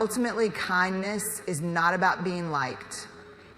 Ultimately, kindness is not about being liked.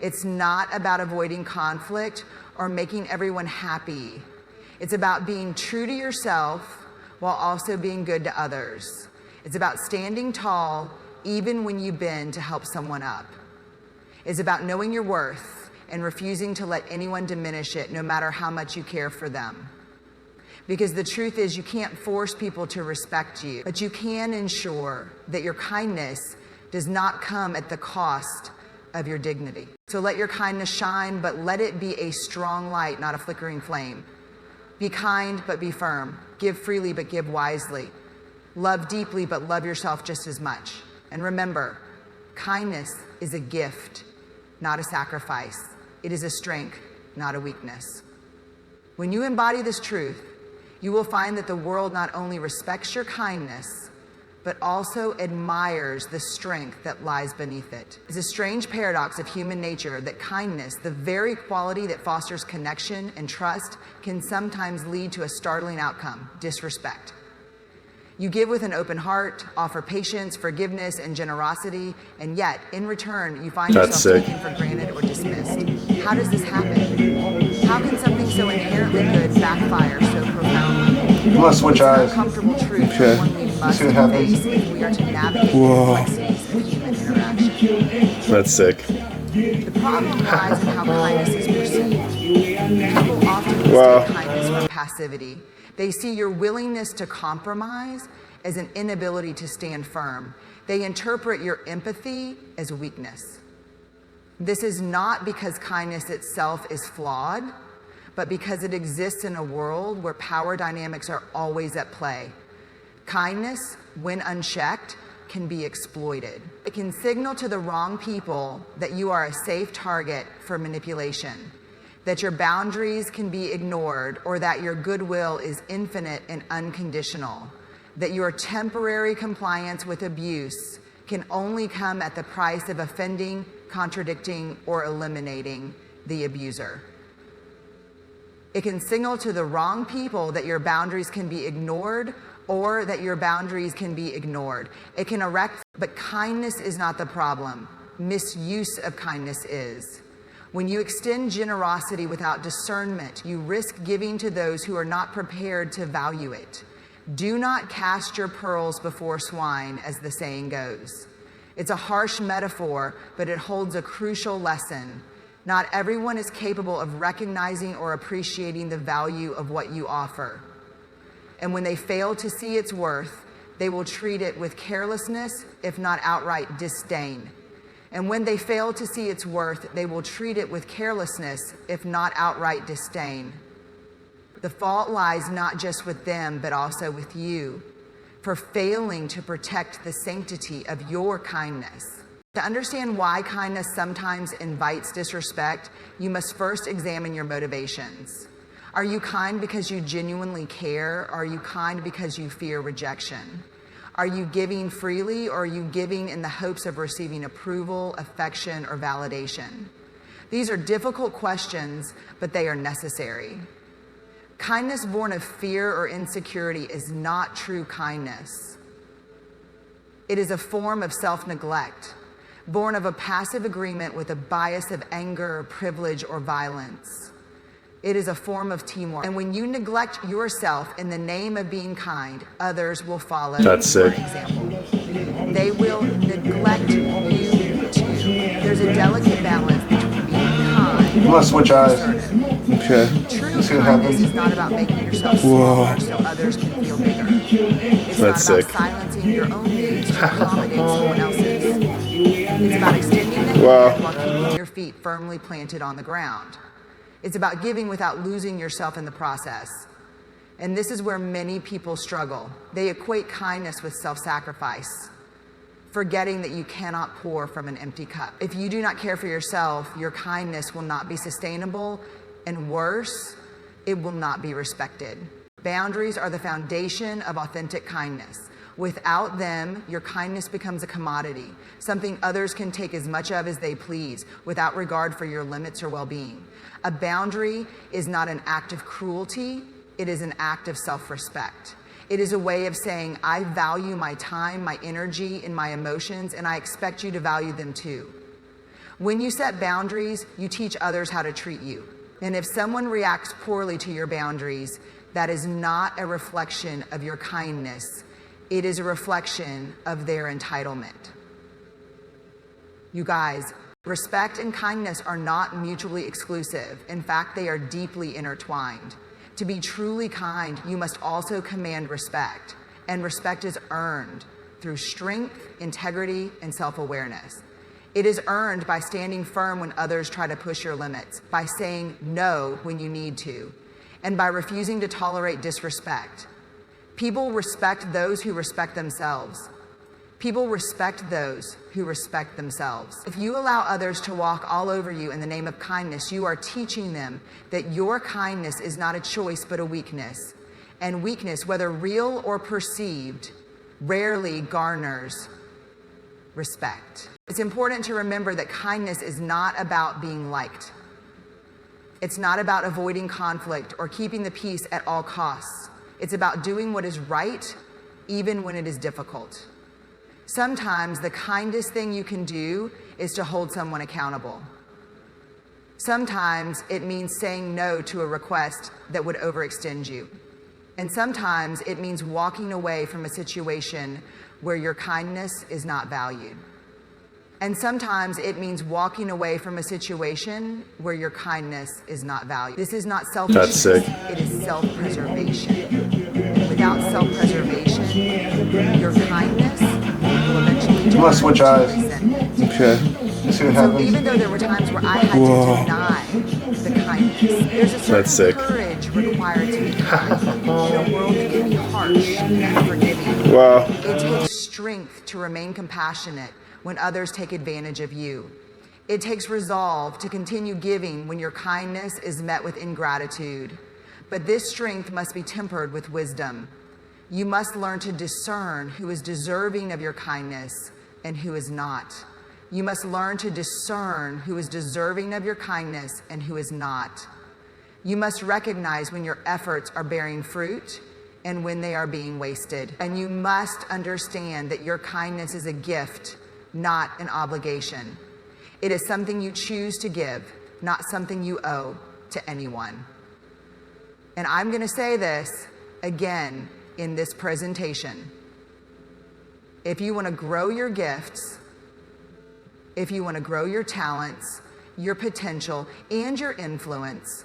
It's not about avoiding conflict or making everyone happy. It's about being true to yourself while also being good to others. It's about standing tall even when you bend to help someone up. It's about knowing your worth and refusing to let anyone diminish it, no matter how much you care for them. Because the truth is, you can't force people to respect you, but you can ensure that your kindness does not come at the cost of your dignity. So let your kindness shine, but let it be a strong light, not a flickering flame. Be kind, but be firm. Give freely, but give wisely. Love deeply, but love yourself just as much. And remember, kindness is a gift, not a sacrifice. It is a strength, not a weakness. When you embody this truth, you will find that the world not only respects your kindness, but also admires the strength that lies beneath it. It's a strange paradox of human nature that kindness, the very quality that fosters connection and trust, can sometimes lead to a startling outcome: disrespect. You give with an open heart, offer patience, forgiveness, and generosity, and yet, in return, you find yourself taken for granted or dismissed. How does this happen? How can something so inherently good backfire so profoundly? You want to switch eyes? It's an uncomfortable truth, but one we must face if we are to navigate the complexities of human interaction. That's sick. The problem lies in how kindness is perceived. People often mistake kindness for passivity. They see your willingness to compromise as an inability to stand firm. They interpret your empathy as weakness. This is not because kindness itself is flawed, but because it exists in a world where power dynamics are always at play. Kindness, when unchecked, can be exploited. It can signal to the wrong people that you are a safe target for manipulation, that your boundaries can be ignored, or that your goodwill is infinite and unconditional, that your temporary compliance with abuse can only come at the price of offending, contradicting, or eliminating the abuser. It can signal to the wrong people that your boundaries can be ignored, or that your boundaries can be ignored. It can erect, but kindness is not the problem. Misuse of kindness is. When you extend generosity without discernment, you risk giving to those who are not prepared to value it. Do not cast your pearls before swine, as the saying goes. It's a harsh metaphor, but it holds a crucial lesson. Not everyone is capable of recognizing or appreciating the value of what you offer. And when they fail to see its worth, they will treat it with carelessness, if not outright disdain. And when they fail to see its worth, they will treat it with carelessness, if not outright disdain. The fault lies not just with them, but also with you, for failing to protect the sanctity of your kindness. To understand why kindness sometimes invites disrespect, you must first examine your motivations. Are you kind because you genuinely care? Or are you kind because you fear rejection? Are you giving freely, or are you giving in the hopes of receiving approval, affection, or validation? These are difficult questions, but they are necessary. Kindness born of fear or insecurity is not true kindness. It is a form of self-neglect, born of a passive agreement with a bias of anger, privilege, or violence. It is a form of teamwork. And when you neglect yourself in the name of being kind, others will follow your example. They will neglect you too. There's a delicate balance between being kind. You want to switch eyes? Okay. True kindness is not about making yourself smaller so others can feel bigger. It's That's not sick. about silencing your own needs to accommodate someone else's. It's about extending the hand while keeping your feet firmly planted on the ground. It's about giving without losing yourself in the process. And this is where many people struggle. They equate kindness with self-sacrifice, forgetting that you cannot pour from an empty cup. If you do not care for yourself, your kindness will not be sustainable, and worse, it will not be respected. Boundaries are the foundation of authentic kindness. Without them, your kindness becomes a commodity, something others can take as much of as they please, without regard for your limits or well-being. A boundary is not an act of cruelty, it is an act of self-respect. It is a way of saying, I value my time, my energy, and my emotions, and I expect you to value them too. When you set boundaries, you teach others how to treat you. And if someone reacts poorly to your boundaries, that is not a reflection of your kindness. It is a reflection of their entitlement. You guys, respect and kindness are not mutually exclusive. In fact, they are deeply intertwined. To be truly kind, you must also command respect. And respect is earned through strength, integrity, and self-awareness. It is earned by standing firm when others try to push your limits, by saying no when you need to, and by refusing to tolerate disrespect. People respect those who respect themselves. People respect those who respect themselves. If you allow others to walk all over you in the name of kindness, you are teaching them that your kindness is not a choice but a weakness. And weakness, whether real or perceived, rarely garners respect. It's important to remember that kindness is not about being liked. It's not about avoiding conflict or keeping the peace at all costs. It's about doing what is right, even when it is difficult. Sometimes the kindest thing you can do is to hold someone accountable. Sometimes it means saying no to a request that would overextend you. And sometimes it means walking away from a situation where your kindness is not valued. And sometimes it means walking away from a situation where your kindness is not valued. This is not selfishness. That's sick. It is self-preservation. Without self-preservation, your kindness will eventually You want to switch eyes? resentment. Okay. See what So happens? even though there were times where I had to deny the kindness, there's a certain That's sick. courage required to be kind in a world that can be harsh and unforgiving. Wow. It takes strength to remain compassionate when others take advantage of you. It takes resolve to continue giving when your kindness is met with ingratitude. But this strength must be tempered with wisdom. You must learn to discern who is deserving of your kindness and who is not. You must learn to discern who is deserving of your kindness and who is not. You must recognize when your efforts are bearing fruit and when they are being wasted. And you must understand that your kindness is a gift, not an obligation. It is something you choose to give, not something you owe to anyone. And I'm going to say this again in this presentation. If you want to grow your gifts, if you want to grow your talents, your potential, and your influence,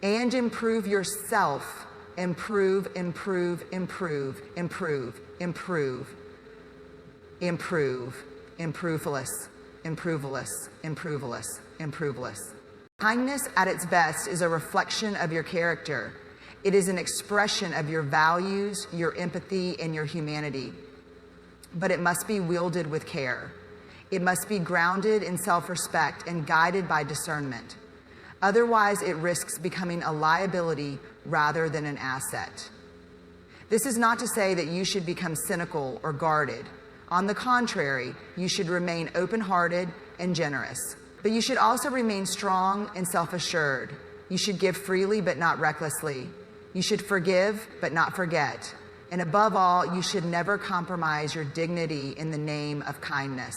and improve yourself, improve, improve, improve, improve, improve, improve, improveless, improveless, improveless, improveless. Kindness at its best is a reflection of your character. It is an expression of your values, your empathy, and your humanity. But it must be wielded with care. It must be grounded in self-respect and guided by discernment. Otherwise, it risks becoming a liability rather than an asset. This is not to say that you should become cynical or guarded. On the contrary, you should remain open-hearted and generous. But you should also remain strong and self-assured. You should give freely but not recklessly. You should forgive but not forget. And above all, you should never compromise your dignity in the name of kindness.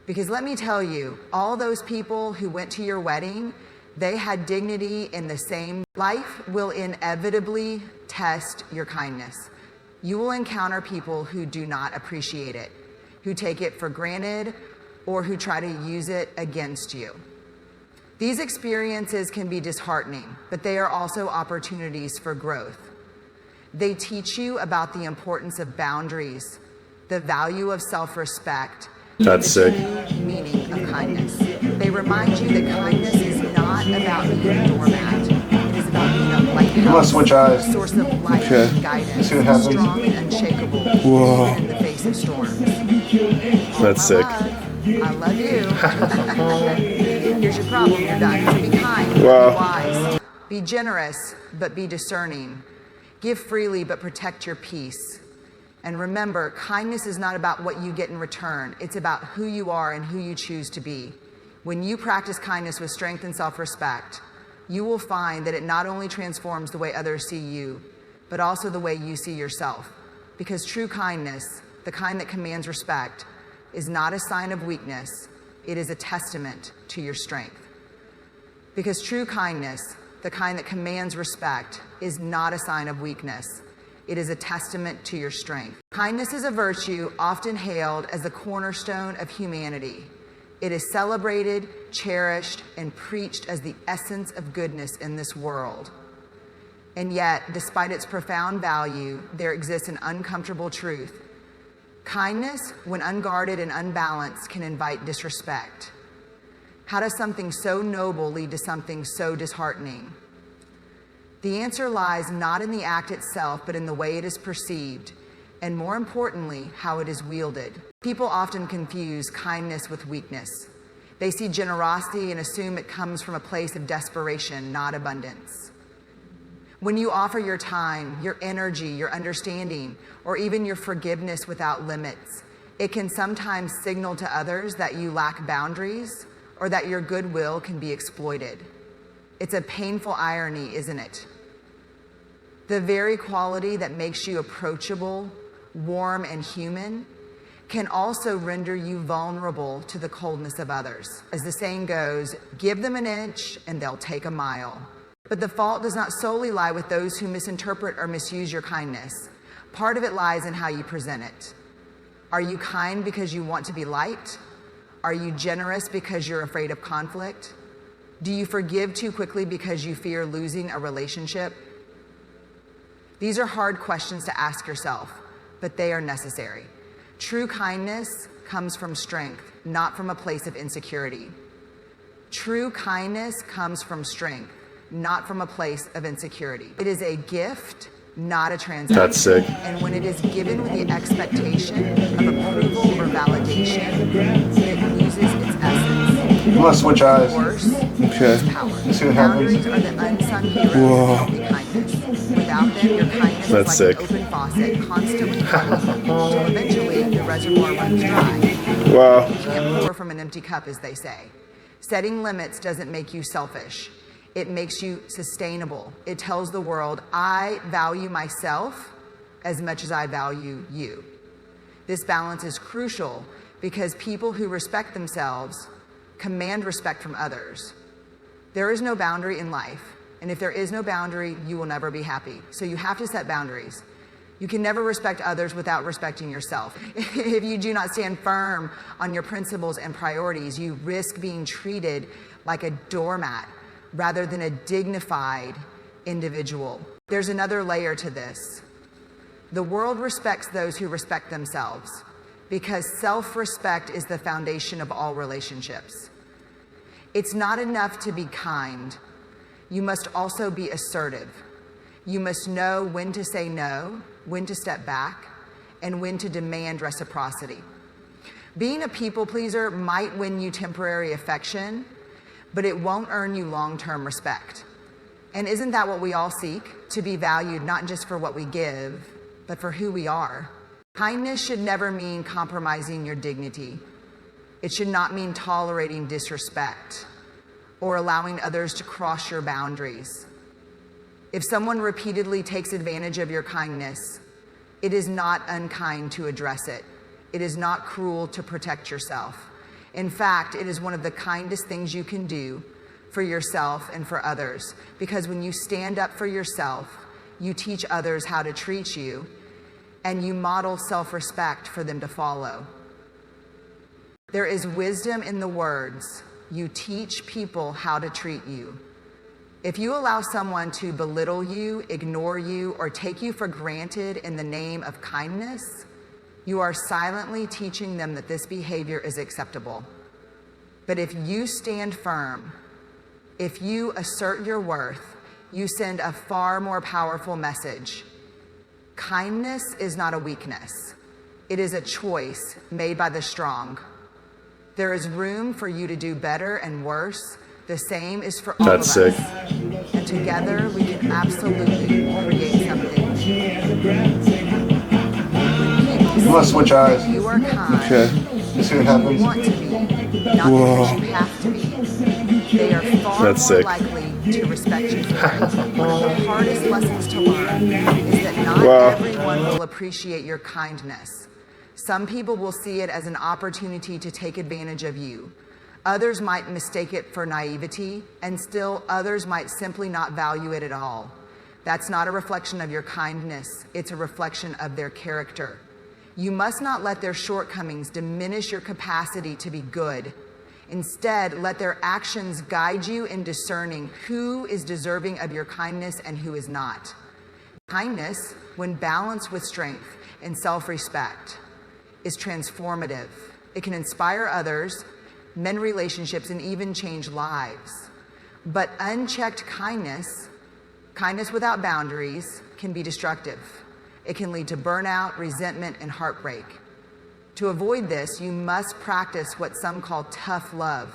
Because let me tell you, all those people who went to your wedding, they had dignity in the same. Life will inevitably test your kindness. You will encounter people who do not appreciate it, who take it for granted, or who try to use it against you. These experiences can be disheartening, but they are also opportunities for growth. They teach you about the importance of boundaries, the value of self-respect, That's sick. true meaning of kindness. They remind you that kindness is not about being a doormat. It is about being a lighthouse, You want to switch eyes? a source of light Okay. and guidance, See what happens? strong and unshakable, Whoa. even in the face of storms. That's My sick. love, I love you. Here's your problem, you're done. So be kind, Wow. be wise, be generous, but be discerning. Give freely, but protect your peace. And remember, kindness is not about what you get in return. It's about who you are and who you choose to be. When you practice kindness with strength and self-respect, you will find that it not only transforms the way others see you, but also the way you see yourself. Because true kindness, the kind that commands respect, is not a sign of weakness, it is a testament to your strength. Because true kindness, the kind that commands respect, is not a sign of weakness, it is a testament to your strength. Kindness is a virtue often hailed as the cornerstone of humanity. It is celebrated, cherished, and preached as the essence of goodness in this world. And yet, despite its profound value, there exists an uncomfortable truth. Kindness, when unguarded and unbalanced, can invite disrespect. How does something so noble lead to something so disheartening? The answer lies not in the act itself, but in the way it is perceived, and more importantly, how it is wielded. People often confuse kindness with weakness. They see generosity and assume it comes from a place of desperation, not abundance. When you offer your time, your energy, your understanding, or even your forgiveness without limits, it can sometimes signal to others that you lack boundaries or that your goodwill can be exploited. It's a painful irony, isn't it? The very quality that makes you approachable, warm, and human can also render you vulnerable to the coldness of others. As the saying goes, give them an inch and they'll take a mile. But the fault does not solely lie with those who misinterpret or misuse your kindness. Part of it lies in how you present it. Are you kind because you want to be liked? Are you generous because you're afraid of conflict? Do you forgive too quickly because you fear losing a relationship? These are hard questions to ask yourself, but they are necessary. True kindness comes from strength, not from a place of insecurity. True kindness comes from strength, not from a place of insecurity. It is a gift, not a transaction. That's sick. And when it is given with the expectation of approval or validation, it loses its essence. You want to switch eyes? Worse, Okay. its power. See what happens? Boundaries are the unsung heroes of healthy kindness. Without them, your kindness That's is like sick. an open faucet, constantly flooding, until eventually the reservoir runs dry. Wow. You can't pour from an empty cup, as they say. Setting limits doesn't make you selfish. It makes you sustainable. It tells the world, I value myself as much as I value you. This balance is crucial because people who respect themselves command respect from others. There is no boundary in life, and if there is no boundary, you will never be happy. So you have to set boundaries. You can never respect others without respecting yourself. If you do not stand firm on your principles and priorities, you risk being treated like a doormat rather than a dignified individual. There's another layer to this. The world respects those who respect themselves because self-respect is the foundation of all relationships. It's not enough to be kind. You must also be assertive. You must know when to say no, when to step back, and when to demand reciprocity. Being a people pleaser might win you temporary affection, but it won't earn you long-term respect. And isn't that what we all seek? To be valued not just for what we give, but for who we are. Kindness should never mean compromising your dignity. It should not mean tolerating disrespect or allowing others to cross your boundaries. If someone repeatedly takes advantage of your kindness, it is not unkind to address it. It is not cruel to protect yourself. In fact, it is one of the kindest things you can do for yourself and for others, because when you stand up for yourself, you teach others how to treat you, and you model self-respect for them to follow. There is wisdom in the words, you teach people how to treat you. If you allow someone to belittle you, ignore you, or take you for granted in the name of kindness, you are silently teaching them that this behavior is acceptable. But if you stand firm, if you assert your worth, you send a far more powerful message. Kindness is not a weakness. It is a choice made by the strong. There is room for you to do better and worse. The same is for all That's of us. sick. And together we can absolutely create something. You want to switch eyes? You are kind. Okay. You See what happens? want to be, not because you have to be. They are far That's more sick. likely to respect you for it. One of the hardest lessons to learn is that not everyone will appreciate your kindness. Some people will see it as an opportunity to take advantage of you. Others might mistake it for naivety, and still others might simply not value it at all. That's not a reflection of your kindness, it's a reflection of their character. You must not let their shortcomings diminish your capacity to be good. Instead, let their actions guide you in discerning who is deserving of your kindness and who is not. Kindness, when balanced with strength and self-respect, is transformative. It can inspire others, mend relationships, and even change lives. But unchecked kindness without boundaries, can be destructive. It can lead to burnout, resentment, and heartbreak. To avoid this, you must practice what some call tough love.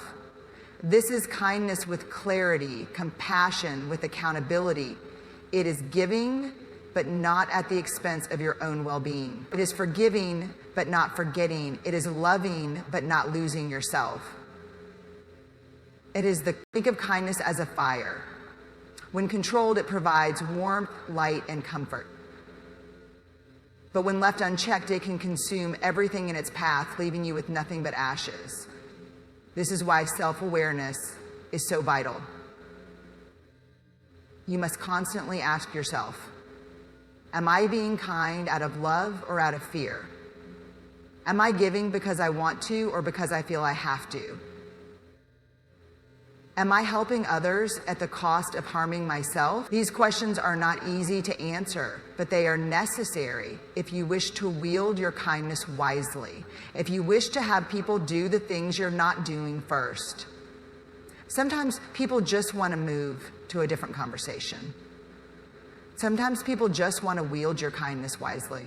This is kindness with clarity, compassion with accountability. It is giving, but not at the expense of your own well-being. It is forgiving, but not forgetting. It is loving, but not losing yourself. Think of kindness as a fire. When controlled, it provides warmth, light, and comfort. But when left unchecked, it can consume everything in its path, leaving you with nothing but ashes. This is why self-awareness is so vital. You must constantly ask yourself, am I being kind out of love or out of fear? Am I giving because I want to or because I feel I have to? Am I helping others at the cost of harming myself? These questions are not easy to answer, but they are necessary if you wish to wield your kindness wisely, if you wish to have people do the things you're not doing first. Sometimes people just want to move to a different conversation. Sometimes people just want to wield your kindness wisely.